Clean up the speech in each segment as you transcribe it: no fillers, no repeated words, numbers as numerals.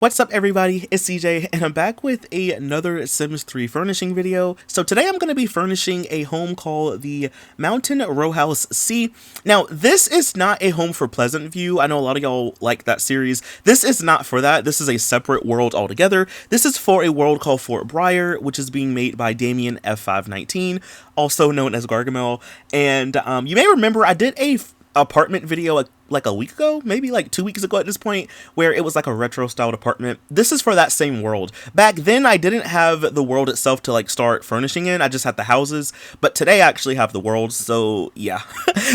What's up everybody, it's CJ and I'm back with another Sims 3 furnishing video. So today I'm going to be furnishing a home called the Mountain Row House C. Now this is not a home for Pleasant View. I know a lot of y'all like that series. This is not for that. This is a separate world altogether. This is for a world called Fort Briar, which is being made by Damien F519, also known as Gargamel. And you may remember I did a apartment video like a week ago, maybe like 2 weeks ago at this point, where it was like a retro styled apartment. This is for that same world. Back then I didn't have the world itself to like start furnishing in, I just had the houses, but today I actually have the world, so yeah.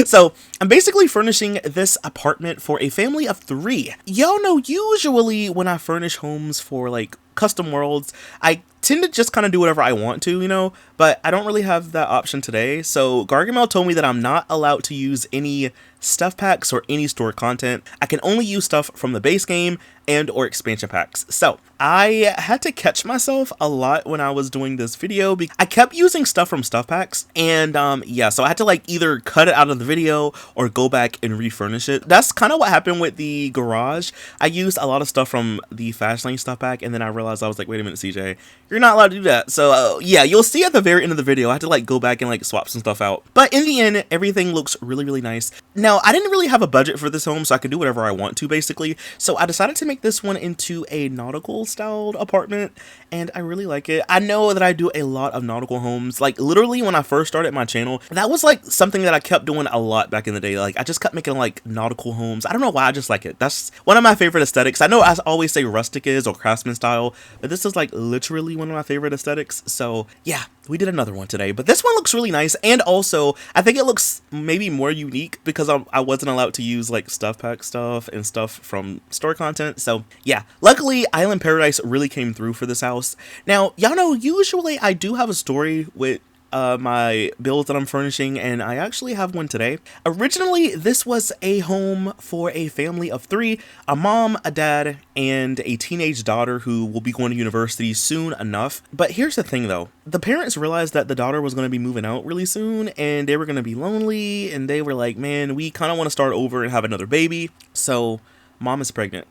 So I'm basically furnishing this apartment for a family of 3. Y'all know usually when I furnish homes for like custom worlds, I tend to just kind of do whatever I want to, you know, but I don't really have that option today. So Gargamel told me that I'm not allowed to use any stuff packs or any stored content. I can only use stuff from the base game and or expansion packs. So I had to catch myself a lot when I was doing this video because I kept using stuff from stuff packs, and yeah, so I had to like either cut it out of the video or go back and refurnish it. That's kind of what happened with the garage. I used a lot of stuff from the Fast Lane stuff pack, and then I realized I was like, wait a minute, CJ, you're not allowed to do that. So yeah, you'll see at the very end of the video I had to like go back and like swap some stuff out, but in the end everything looks really nice. Now I didn't really have a budget for this home, so I could do whatever I want to basically, so I decided to make this one into a nautical styled apartment, and I really like it. I know that I do a lot of nautical homes, like literally when I first started my channel, that was like something that I kept doing a lot back in the day. Like I just kept making like nautical homes. I don't know why, I just like it. That's one of my favorite aesthetics. I know I always say rustic is or craftsman style, but this is like literally one of my favorite aesthetics. So yeah, we did another one today, but this one looks really nice, and also I think it looks maybe more unique because I wasn't allowed to use like stuff pack stuff and stuff from store content. So yeah, luckily Island Paradise really came through for this house. Now y'all know usually I do have a story with my builds that I'm furnishing, and I actually have one today. Originally this was a home for a family of 3, a mom, a dad, and a teenage daughter who will be going to university soon enough. But here's the thing though, the parents realized that the daughter was going to be moving out really soon and they were going to be lonely, and they were like, man, we kind of want to start over and have another baby. So mom is pregnant.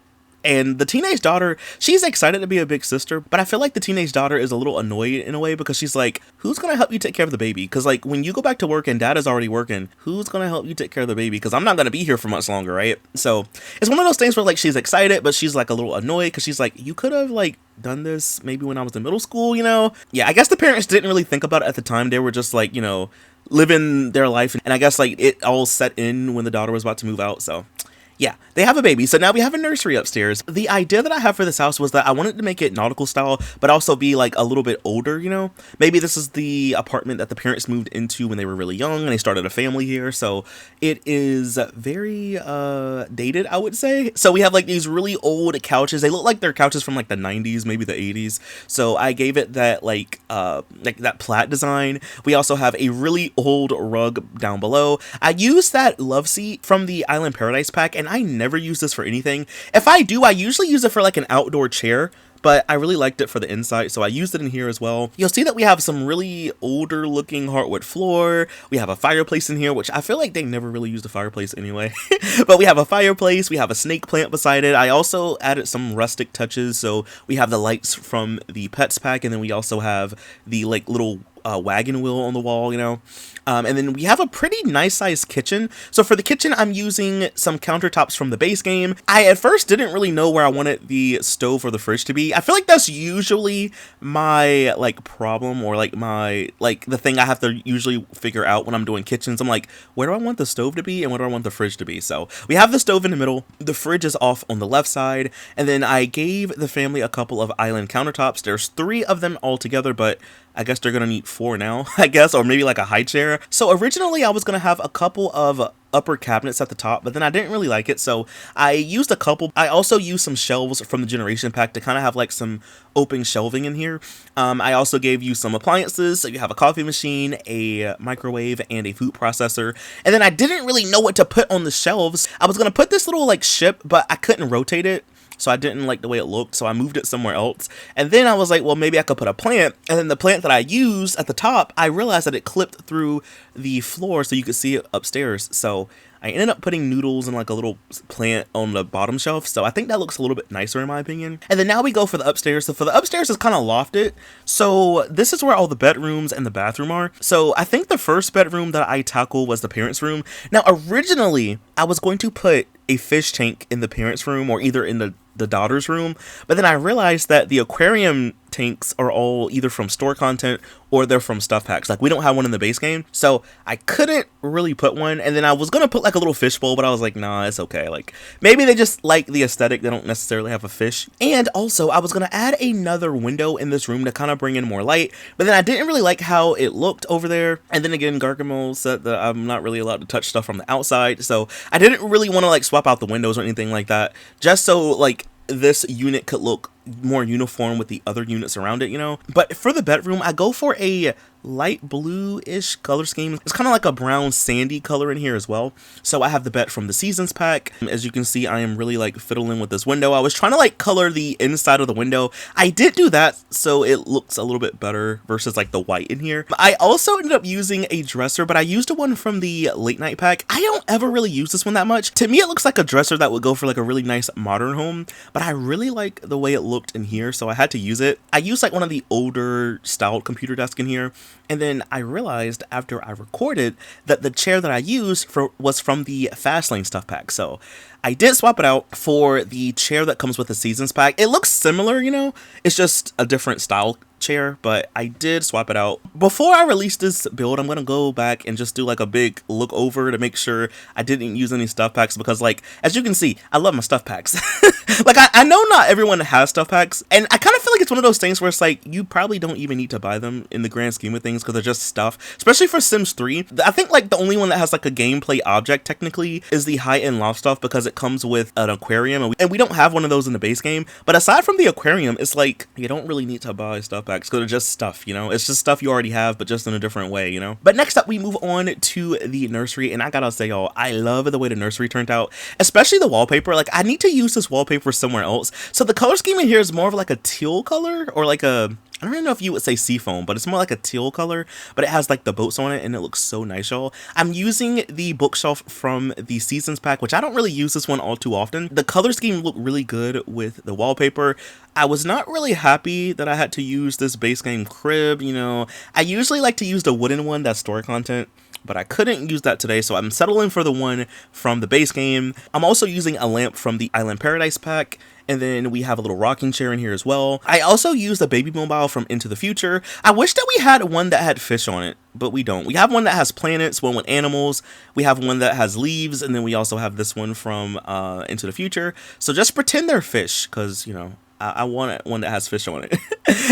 And the teenage daughter, she's excited to be a big sister, but I feel like the teenage daughter is a little annoyed in a way because she's like, who's going to help you take care of the baby? Because like when you go back to work and dad is already working, who's going to help you take care of the baby? Because I'm not going to be here for much longer, right? So it's one of those things where like she's excited, but she's like a little annoyed because she's like, you could have like done this maybe when I was in middle school, you know? Yeah, I guess the parents didn't really think about it at the time. They were just like, you know, living their life. And I guess like it all set in when the daughter was about to move out, so yeah, they have a baby, so now we have a nursery upstairs. The idea that I have for this house was that I wanted to make it nautical style, but also be like a little bit older, you know? Maybe this is the apartment that the parents moved into when they were really young and they started a family here, so it is very dated, I would say. So we have like these really old couches. They look like they're couches from like the 90s, maybe the 80s. So I gave it that like that plaid design. We also have a really old rug down below. I used that love seat from the Island Paradise pack, and I never use this for anything. If I do, I usually use it for like an outdoor chair, but I really liked it for the inside, so I used it in here as well. You'll see that we have some really older looking hardwood floor. We have a fireplace in here, which I feel like they never really used a fireplace anyway. But we have a fireplace, we have a snake plant beside it. I also added some rustic touches, so we have the lights from the pets pack, and then we also have the like little wagon wheel on the wall, you know. And then we have a pretty nice sized kitchen. So for the kitchen, I'm using some countertops from the base game. I at first didn't really know where I wanted the stove or the fridge to be. I feel like that's usually my like problem, or like my like the thing I have to usually figure out when I'm doing kitchens. I'm like, where do I want the stove to be and where do I want the fridge to be? So we have the stove in the middle, the fridge is off on the left side, and then I gave the family a couple of island countertops. There's 3 of them all together, but I guess they're gonna need 4 now, I guess, or maybe like a high chair. So originally I was gonna have a couple of upper cabinets at the top, but then I didn't really like it, so I used a couple. I also used some shelves from the generation pack to kind of have like some open shelving in here. I also gave you some appliances, so you have a coffee machine, a microwave, and a food processor. And then I didn't really know what to put on the shelves. I was gonna put this little like ship, but I couldn't rotate it, so I didn't like the way it looked, so I moved it somewhere else. And then I was like, well, maybe I could put a plant, and then the plant that I used at the top, I realized that it clipped through the floor so you could see it upstairs. So I ended up putting noodles and like a little plant on the bottom shelf, so I think that looks a little bit nicer in my opinion. And then now we go for the upstairs. So for the upstairs, it's kind of lofted, so this is where all the bedrooms and the bathroom are. So I think the first bedroom that I tackled was the parents' room. Now originally I was going to put a fish tank in the parents' room, or either in the daughter's room, but then I realized that the aquarium tanks are all either from store content or they're from stuff packs. Like, we don't have one in the base game, so I couldn't really put one. And then I was gonna put like a little fish bowl, but I was like, nah, it's okay. Like, maybe they just like the aesthetic, they don't necessarily have a fish. And also I was gonna add another window in this room to kind of bring in more light, but then I didn't really like how it looked over there. And then again, Gargamel said that I'm not really allowed to touch stuff from the outside, so I didn't really want to like swap out the windows or anything like that, just so like this unit could look more uniform with the other units around it, you know. But for the bedroom, I go for a light blue-ish color scheme. It's kind of like a brown sandy color in here as well. So I have the bed from the seasons pack. As you can see, I am really like fiddling with this window. I was trying to like color the inside of the window. I did do that, so it looks a little bit better versus like the white in here. I also ended up using a dresser, but I used a one from the late night pack. I don't ever really use this one that much. To me, it looks like a dresser that would go for like a really nice modern home, but I really like the way it looked in here, so I had to use it. I used like one of the older styled computer desk in here, and then I realized after I recorded that the chair that I used was from the Fastlane stuff pack, so I did swap it out for the chair that comes with the seasons pack. It looks similar, you know, it's just a different style chair, but I did swap it out. Before I release this build, I'm gonna go back and just do like a big look over to make sure I didn't use any stuff packs, because like, as you can see, I love my stuff packs. Like, I know not everyone has stuff packs, and I kind of feel like it's one of those things where it's like, you probably don't even need to buy them in the grand scheme of things, because they're just stuff, especially for Sims 3. I think like the only one that has like a gameplay object technically is the high-end loft stuff, because it comes with an aquarium, and we don't have one of those in the base game. But aside from the aquarium, it's like, you don't really need to buy stuff packs, because they're just stuff, you know. It's just stuff you already have, but just in a different way, you know. But next up, we move on to the nursery, and I gotta say, y'all, I love the way the nursery turned out, especially the wallpaper. Like, I need to use this wallpaper somewhere else. So the color scheme in here is more of like a teal color, or like a, I don't even know if you would say seafoam, but it's more like a teal color, but it has like the boats on it, and it looks so nice, y'all. I'm using the bookshelf from the seasons pack, which I don't really use this one all too often. The color scheme looked really good with the wallpaper. I was not really happy that I had to use this base game crib, you know. I usually like to use the wooden one that's story content, but I couldn't use that today, so I'm settling for the one from the base game. I'm also using a lamp from the Island Paradise pack, and then we have a little rocking chair in here as well. I also used a baby mobile from Into the Future. I wish that we had one that had fish on it, but we don't. We have one that has planets, one with animals, we have one that has leaves, and then we also have this one from Into the Future. So just pretend they're fish, because, you know, I want one that has fish on it.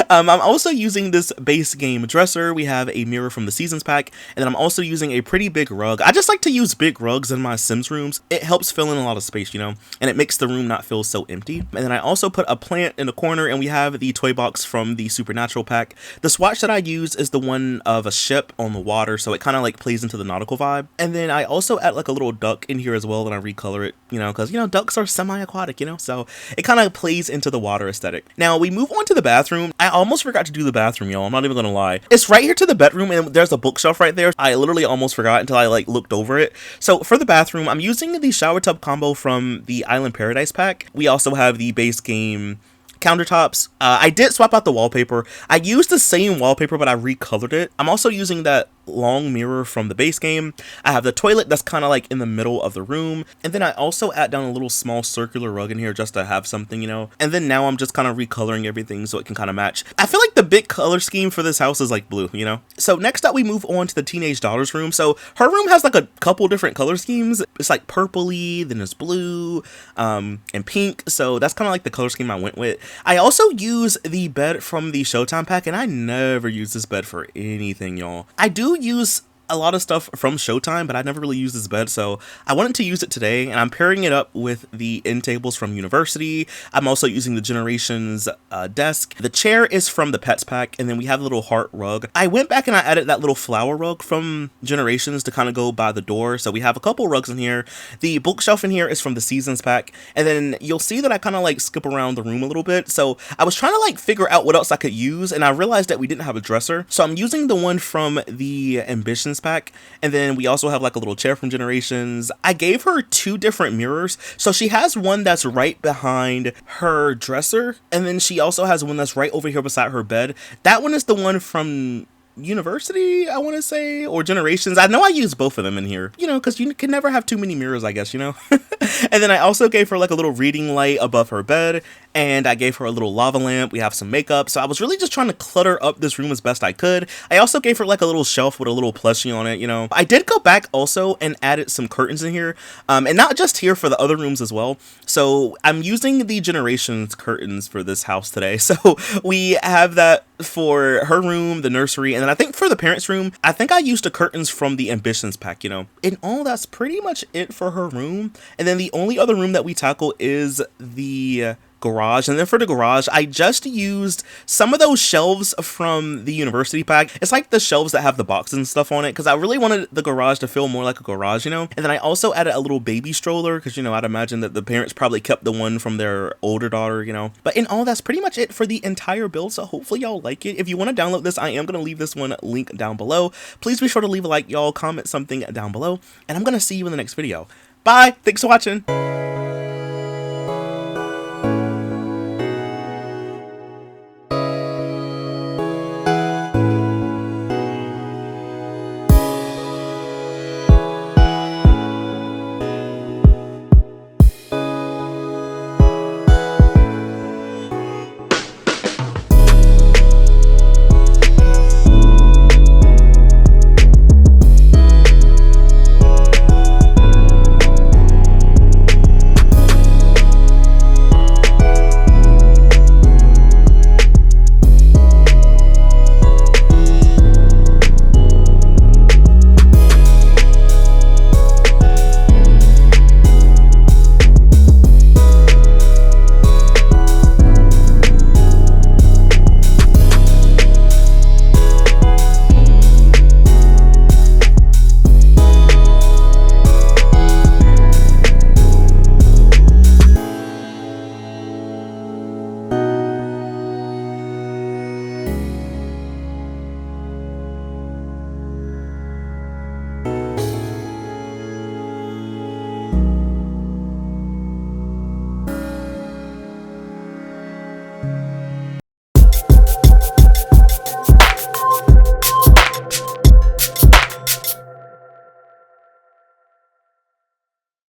I'm also using this base game dresser. We have a mirror from the seasons pack, and then I'm also using a pretty big rug. I just like to use big rugs in my Sims rooms. It helps fill in a lot of space, you know, and it makes the room not feel so empty. And then I also put a plant in the corner, and we have the toy box from the Supernatural pack. The swatch that I use is the one of a ship on the water, so it kind of like plays into the nautical vibe. And then I also add like a little duck in here as well, and I recolor it, you know, because, you know, ducks are semi-aquatic, you know, so it kind of plays into the water aesthetic. Now we move on to the bathroom. I almost forgot to do the bathroom, y'all. I'm not even gonna lie. It's right here to the bedroom, and there's a bookshelf right there. I literally almost forgot until I like looked over it. So for the bathroom, I'm using the shower tub combo from the Island Paradise pack. We also have the base game countertops. I did swap out the wallpaper. I used the same wallpaper, but I recolored it. I'm also using that long mirror from the base game. I have the toilet that's kind of like in the middle of the room, and then I also add down a little small circular rug in here just to have something, you know. And then now I'm just kind of recoloring everything so it can kind of match. I feel like the big color scheme for this house is like blue, you know. So next up, we move on to the teenage daughter's room. So her room has like a couple different color schemes. It's like purpley, then it's blue, and pink. So that's kind of like the color scheme I went with. I also use the bed from the Showtime pack, and I never use this bed for anything, y'all. I do use a lot of stuff from Showtime, but I never really used this bed, so I wanted to use it today, and I'm pairing it up with the end tables from University. I'm also using the Generations desk. The chair is from the Pets pack, and then we have a little heart rug. I went back and I added that little flower rug from Generations to kind of go by the door, so we have a couple rugs in here. The bookshelf in here is from the Seasons pack, and then you'll see that I kind of like skip around the room a little bit, so I was trying to like figure out what else I could use, and I realized that we didn't have a dresser, so I'm using the one from the Ambitions pack. And then we also have like a little chair from Generations. I gave her 2 different mirrors. So she has one that's right behind her dresser, and then she also has one that's right over here beside her bed. That one is the one from University, I want to say, or Generations. I know I use both of them in here, you know, because you can never have too many mirrors, I guess, you know. And then I also gave her like a little reading light above her bed, and I gave her a little lava lamp. We have some makeup, so I was really just trying to clutter up this room as best I could. I also gave her like a little shelf with a little plushie on it, you know. I did go back also and added some curtains in here, and not just here, for the other rooms as well. So I'm using the Generations curtains for this house today. So we have that for her room, the nursery, and then I think for the parents' room, I think I used the curtains from the Ambitions pack, you know. And all that's pretty much it for her room. And then the only other room that we tackle is the garage. And then for the garage, I just used some of those shelves from the University pack. It's like the shelves that have the boxes and stuff on it, because I really wanted the garage to feel more like a garage, you know. And then I also added a little baby stroller, because, you know, I'd imagine that the parents probably kept the one from their older daughter, you know. But in all, that's pretty much it for the entire build, so hopefully y'all like it. If you want to download this, I am going to leave this one link down below. Please be sure to leave a like, y'all, comment something down below, and I'm going to see you in the next video. Bye! Thanks for watching!